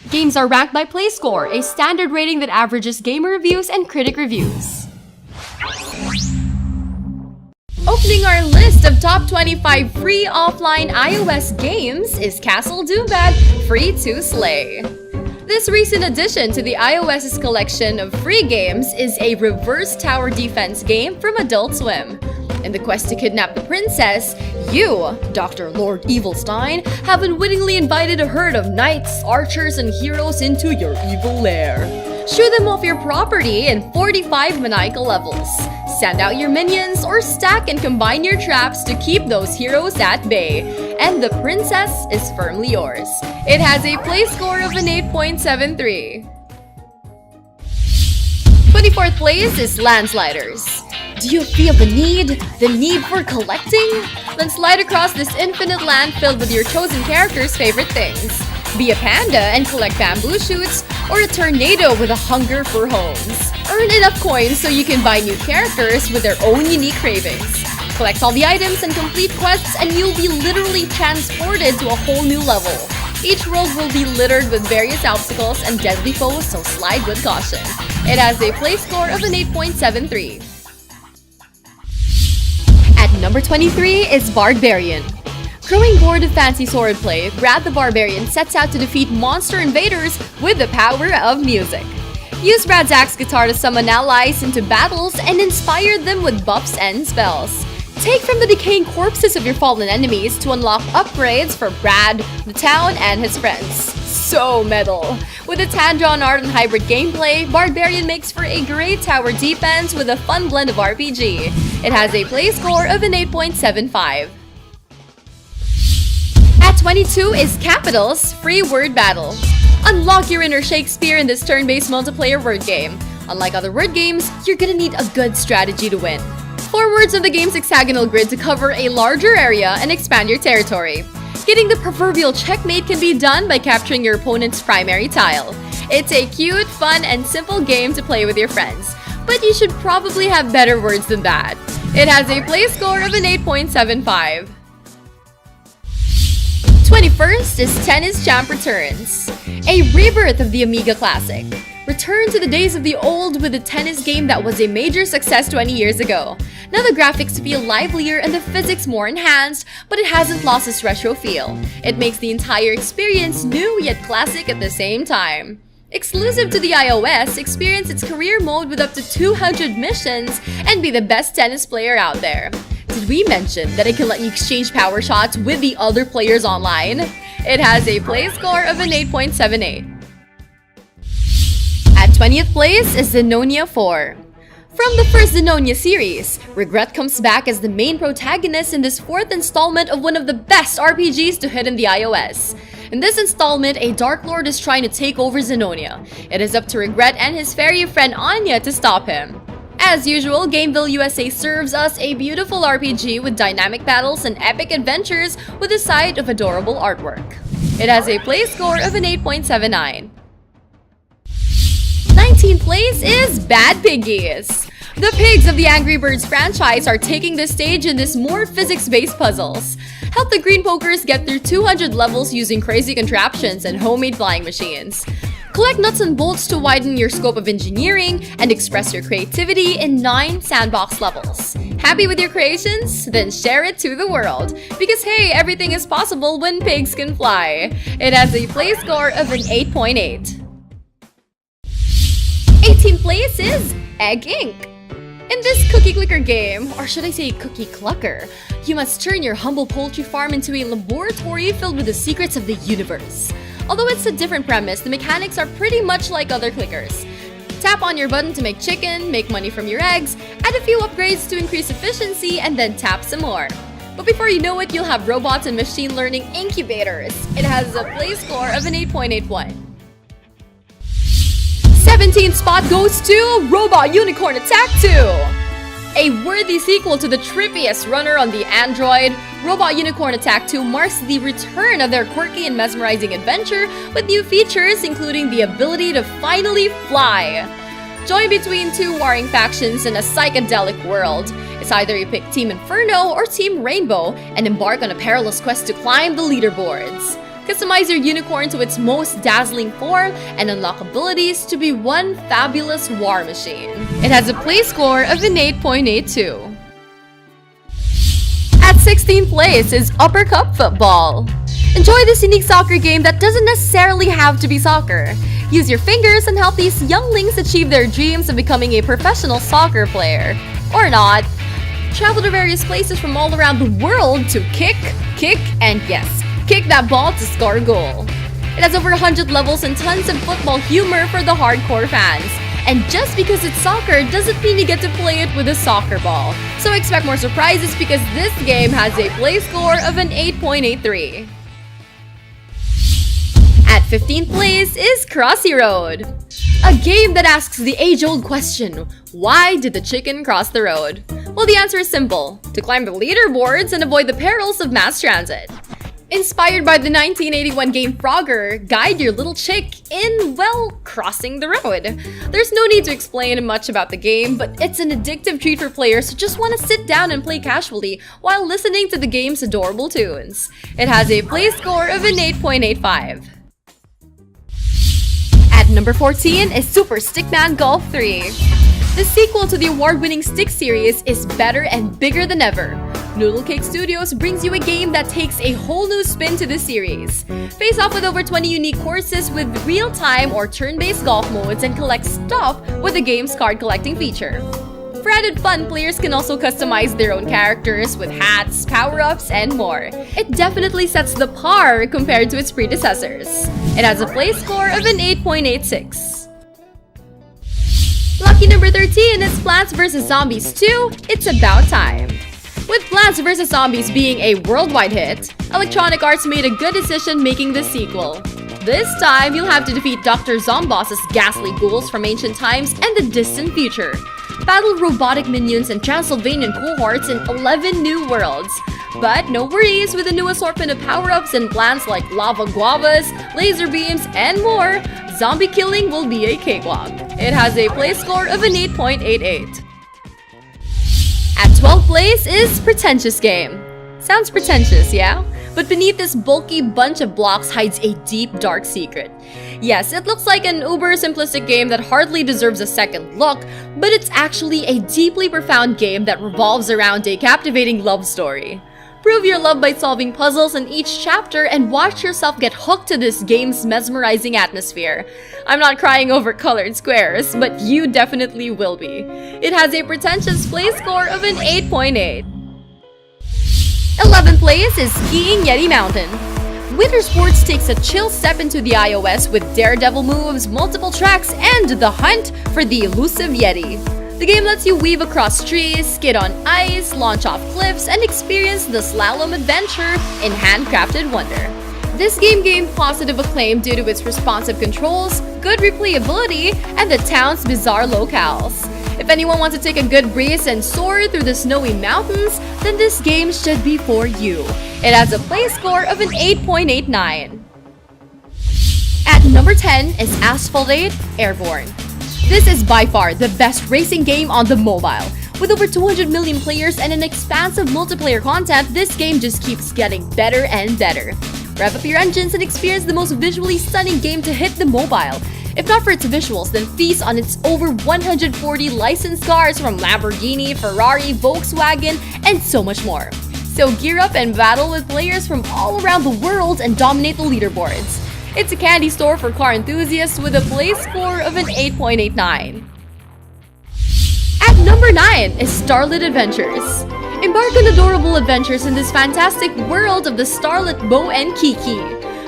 Games are ranked by Play Score, a standard rating that averages gamer reviews and critic reviews. Opening our list of top 25 free offline iOS games is Castle Doombad Free to Slay. This recent addition to the iOS's collection of free games is a reverse tower defense game from Adult Swim. In the quest to kidnap the princess, you, Dr. Lord Evilstein, have unwittingly invited a herd of knights, archers, and heroes into your evil lair. Shoot them off your property in 45 maniacal levels. Send out your minions or stack and combine your traps to keep those heroes at bay. And the princess is firmly yours. It has a play score of an 8.73. 24th place is Landsliders. Do you feel the need for collecting? Then slide across this infinite land filled with your chosen character's favorite things. Be a panda and collect bamboo shoots, or a tornado with a hunger for homes. Earn enough coins so you can buy new characters with their own unique cravings. Collect all the items and complete quests and you'll be literally transported to a whole new level. Each world will be littered with various obstacles and deadly foes, so slide with caution. It has a play score of an 8.73. At number 23 is Barbarian. Growing bored of fancy swordplay, Brad the Barbarian sets out to defeat monster invaders with the power of music. Use Brad's axe guitar to summon allies into battles and inspire them with buffs and spells. Take from the decaying corpses of your fallen enemies to unlock upgrades for Brad, the town, and his friends. So metal! With its hand-drawn art and hybrid gameplay, Barbarian makes for a great tower defense with a fun blend of RPG. It has a play score of an 8.75. At 22 is Capital's Free Word Battle. Unlock your inner Shakespeare in this turn-based multiplayer word game. Unlike other word games, you're gonna need a good strategy to win. 4 words on the game's hexagonal grid to cover a larger area and expand your territory. Getting the proverbial checkmate can be done by capturing your opponent's primary tile. It's a cute, fun, and simple game to play with your friends, but you should probably have better words than that. It has a play score of an 8.75. 21st is Tennis Champ Returns, a rebirth of the Amiga classic. Return to the days of the old with a tennis game that was a major success 20 years ago. Now the graphics feel livelier and the physics more enhanced, but it hasn't lost its retro feel. It makes the entire experience new yet classic at the same time. Exclusive to the iOS, experience its career mode with up to 200 missions and be the best tennis player out there. Did we mention that it can let you exchange power shots with the other players online? It has a play score of an 8.78. At 20th place is Zenonia 4. From the first Zenonia series, Regret comes back as the main protagonist in this 4th installment of one of the best RPGs to hit in the iOS. In this installment, a Dark Lord is trying to take over Zenonia. It is up to Regret and his fairy friend Anya to stop him. As usual, Gameville USA serves us a beautiful RPG with dynamic battles and epic adventures with a side of adorable artwork. It has a play score of an 8.79. 19th place is Bad Piggies. The pigs of the Angry Birds franchise are taking the stage in this more physics-based puzzles. Help the Green Pokers get through 200 levels using crazy contraptions and homemade flying machines. Collect nuts and bolts to widen your scope of engineering and express your creativity in 9 sandbox levels. Happy with your creations? Then share it to the world. Because hey, everything is possible when pigs can fly. It has a play score of an 8.8. 18th place is Egg Inc. In this cookie clicker game, or should I say cookie clucker, you must turn your humble poultry farm into a laboratory filled with the secrets of the universe. Although it's a different premise, the mechanics are pretty much like other clickers. Tap on your button to make chicken, make money from your eggs, add a few upgrades to increase efficiency, and then tap some more. But before you know it, you'll have robots and machine learning incubators. It has a play score of an 8.81. 17th spot goes to Robot Unicorn Attack 2! A worthy sequel to the trippiest runner on the Android, Robot Unicorn Attack 2 marks the return of their quirky and mesmerizing adventure with new features including the ability to finally fly. Join between 2 warring factions in a psychedelic world. It's either you pick Team Inferno or Team Rainbow and embark on a perilous quest to climb the leaderboards. Customize your unicorn to its most dazzling form and unlock abilities to be one fabulous war machine. It has a play score of an 8.82. At 16th place is Upper Cup Football. Enjoy this unique soccer game that doesn't necessarily have to be soccer. Use your fingers and help these younglings achieve their dreams of becoming a professional soccer player. Or not. Travel to various places from all around the world to kick, and yes, kick that ball to score a goal. It has over 100 levels and tons of football humor for the hardcore fans. And just because it's soccer doesn't mean you get to play it with a soccer ball. So expect more surprises because this game has a play score of an 8.83. At 15th place is Crossy Road. A game that asks the age-old question, why did the chicken cross the road? Well, the answer is simple, to climb the leaderboards and avoid the perils of mass transit. Inspired by the 1981 game Frogger, guide your little chick in, well, crossing the road. There's no need to explain much about the game, but it's an addictive treat for players who just want to sit down and play casually while listening to the game's adorable tunes. It has a play score of an 8.85. At number 14 is Super Stickman Golf 3. The sequel to the award-winning Stick series is better and bigger than ever. Noodle Cake Studios brings you a game that takes a whole new spin to the series. Face off with over 20 unique courses with real-time or turn-based golf modes and collect stuff with the game's card collecting feature. For added fun, players can also customize their own characters with hats, power-ups, and more. It definitely sets the par compared to its predecessors. It has a play score of an 8.86. Lucky number 13 is Plants vs. Zombies 2, It's About Time. With Plants vs. Zombies being a worldwide hit, Electronic Arts made a good decision making the sequel. This time, you'll have to defeat Dr. Zomboss's ghastly ghouls from ancient times and the distant future. Battle robotic minions and Transylvanian cohorts in 11 new worlds. But no worries, with a new assortment of power-ups and plants like lava guavas, laser beams, and more, zombie killing will be a cakewalk. It has a play score of an 8.88. At 12th place is Pretentious Game. Sounds pretentious, yeah? But beneath this bulky bunch of blocks hides a deep, dark secret. Yes, it looks like an uber-simplistic game that hardly deserves a second look, but it's actually a deeply profound game that revolves around a captivating love story. Prove your love by solving puzzles in each chapter and watch yourself get hooked to this game's mesmerizing atmosphere. I'm not crying over colored squares, but you definitely will be. It has a pretentious play score of an 8.8. 11th place is Skiing Yeti Mountain. Winter Sports takes a chill step into the iOS with daredevil moves, multiple tracks, and the hunt for the elusive Yeti. The game lets you weave across trees, skid on ice, launch off cliffs, and experience the slalom adventure in handcrafted wonder. This game gained positive acclaim due to its responsive controls, good replayability, and the town's bizarre locales. If anyone wants to take a good breeze and soar through the snowy mountains, then this game should be for you. It has a play score of an 8.89. At number 10 is Asphalt 8 Airborne. This is by far the best racing game on the mobile. With over 200 million players and an expansive multiplayer content, this game just keeps getting better and better. Rev up your engines and experience the most visually stunning game to hit the mobile. If not for its visuals, then feast on its over 140 licensed cars from Lamborghini, Ferrari, Volkswagen, and so much more. So gear up and battle with players from all around the world and dominate the leaderboards. It's a candy store for car enthusiasts with a play score of an 8.89. At number 9 is Starlit Adventures. Embark on adorable adventures in this fantastic world of the Starlit Bo and Kiki.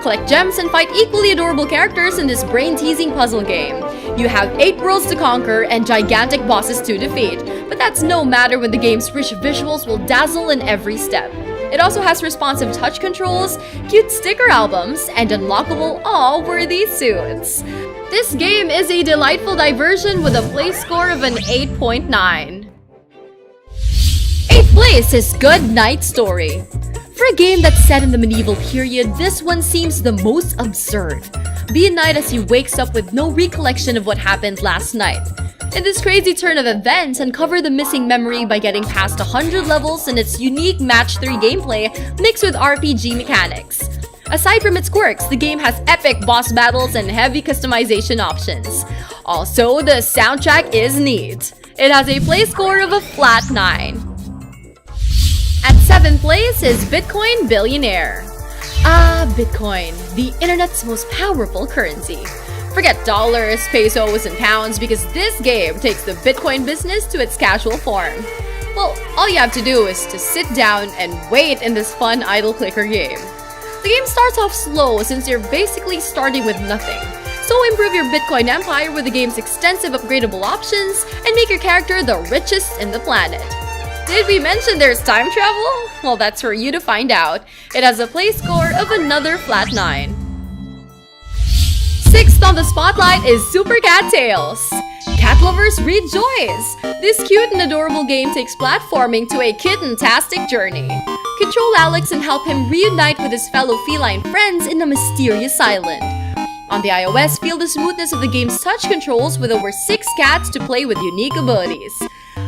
Collect gems and fight equally adorable characters in this brain-teasing puzzle game. You have 8 worlds to conquer and gigantic bosses to defeat, but that's no matter when the game's rich visuals will dazzle in every step. It also has responsive touch controls, cute sticker albums, and unlockable awe-worthy suits. This game is a delightful diversion with a play score of an 8.9. 8th place is Good Night Story. For a game that's set in the medieval period, this one seems the most absurd. Be a knight as he wakes up with no recollection of what happened last night. In this crazy turn of events, uncover the missing memory by getting past 100 levels in its unique Match 3 gameplay mixed with RPG mechanics. Aside from its quirks, the game has epic boss battles and heavy customization options. Also, the soundtrack is neat. It has a play score of a flat 9. At 7th place is Bitcoin Billionaire. Bitcoin, the internet's most powerful currency. Forget dollars, pesos, and pounds because this game takes the Bitcoin business to its casual form. Well, all you have to do is to sit down and wait in this fun idle clicker game. The game starts off slow since you're basically starting with nothing. So improve your Bitcoin empire with the game's extensive upgradable options and make your character the richest in the planet. Did we mention there's time travel? Well, that's for you to find out. It has a play score of another flat 9. 6th on the spotlight is Super Cat Tales. Cat lovers rejoice! This cute and adorable game takes platforming to a kitten-tastic journey. Control Alex and help him reunite with his fellow feline friends in a mysterious island. On the iOS, feel the smoothness of the game's touch controls with over 6 cats to play with unique abilities.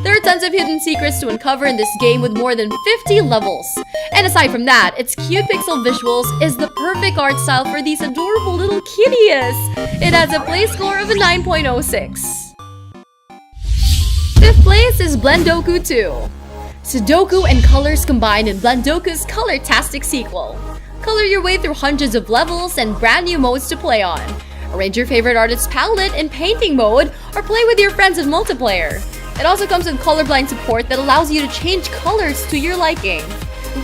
There are tons of hidden secrets to uncover in this game with more than 50 levels. And aside from that, its cute pixel visuals is the perfect art style for these adorable little kitties. It has a play score of a 9.06. 5th place is Blendoku 2. Sudoku and colors combined in Blendoku's color-tastic sequel. Color your way through hundreds of levels and brand new modes to play on. Arrange your favorite artist's palette in painting mode or play with your friends in multiplayer. It also comes with colorblind support that allows you to change colors to your liking.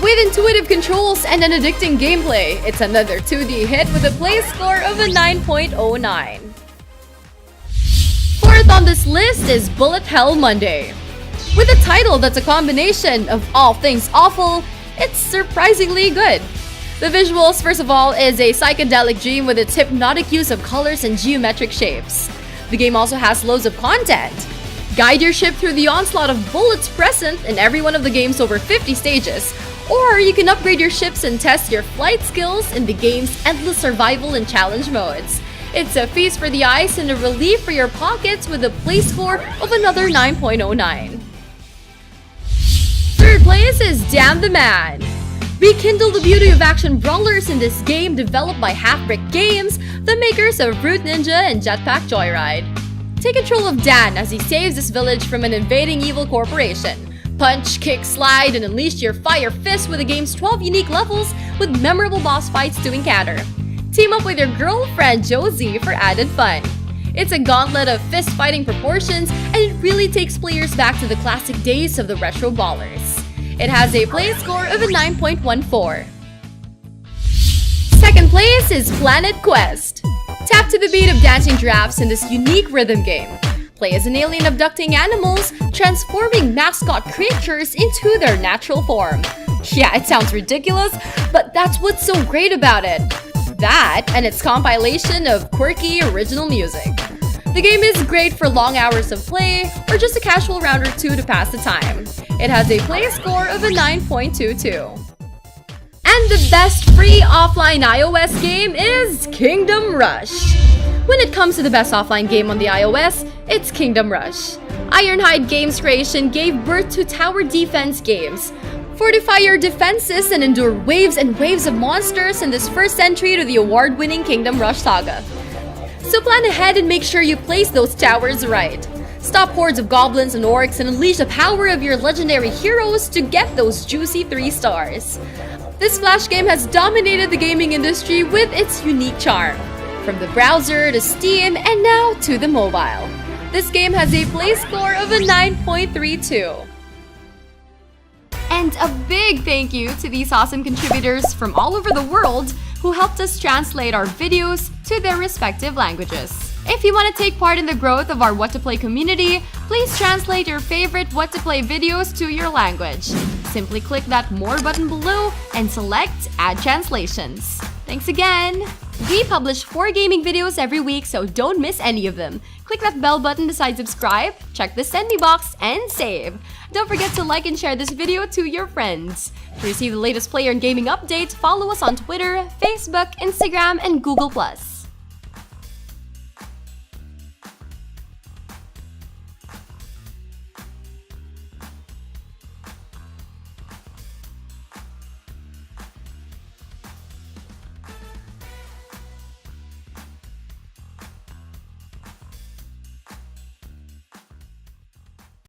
With intuitive controls and an addicting gameplay, it's another 2D hit with a play score of a 9.09. 4th on this list is Bullet Hell Monday. With a title that's a combination of all things awful, it's surprisingly good. The visuals, first of all, is a psychedelic dream with its hypnotic use of colors and geometric shapes. The game also has loads of content. Guide your ship through the onslaught of bullets present in every one of the game's over 50 stages, or you can upgrade your ships and test your flight skills in the game's endless survival and challenge modes. It's a feast for the eyes and a relief for your pockets with a play score of another 9.09. 3rd place is Damn the Man. Rekindle the beauty of action brawlers in this game developed by Half-Brick Games, the makers of Fruit Ninja and Jetpack Joyride. Take control of Dan as he saves this village from an invading evil corporation. Punch, kick, slide, and unleash your fire fist with the game's 12 unique levels with memorable boss fights to encounter. Team up with your girlfriend Josie for added fun. It's a gauntlet of fist-fighting proportions, and it really takes players back to the classic days of the retro ballers. It has a play score of a 9.14. 2nd place is Planet Quest. Tap to the beat of dancing giraffes in this unique rhythm game. Play as an alien abducting animals, transforming mascot creatures into their natural form. Yeah, it sounds ridiculous, but that's what's so great about it. That and its compilation of quirky original music. The game is great for long hours of play or just a casual round or two to pass the time. It has a play score of a 9.22. And the best free offline iOS game is Kingdom Rush. When it comes to the best offline game on the iOS, it's Kingdom Rush. Ironhide Games creation gave birth to tower defense games. Fortify your defenses and endure waves and waves of monsters in this first entry to the award-winning Kingdom Rush saga. So plan ahead and make sure you place those towers right. Stop hordes of goblins and orcs and unleash the power of your legendary heroes to get those juicy 3 stars. This flash game has dominated the gaming industry with its unique charm. From the browser to Steam and now to the mobile. This game has a play score of a 9.32. And a big thank you to these awesome contributors from all over the world who helped us translate our videos to their respective languages. If you want to take part in the growth of our What to Play community, please translate your favorite What to Play videos to your language. Simply click that More button below and select Add Translations. Thanks again! We publish 4 gaming videos every week, so don't miss any of them. Click that bell button beside subscribe, check the send me box, and save. Don't forget to like and share this video to your friends. To receive the latest player and gaming updates, follow us on Twitter, Facebook, Instagram, and Google+.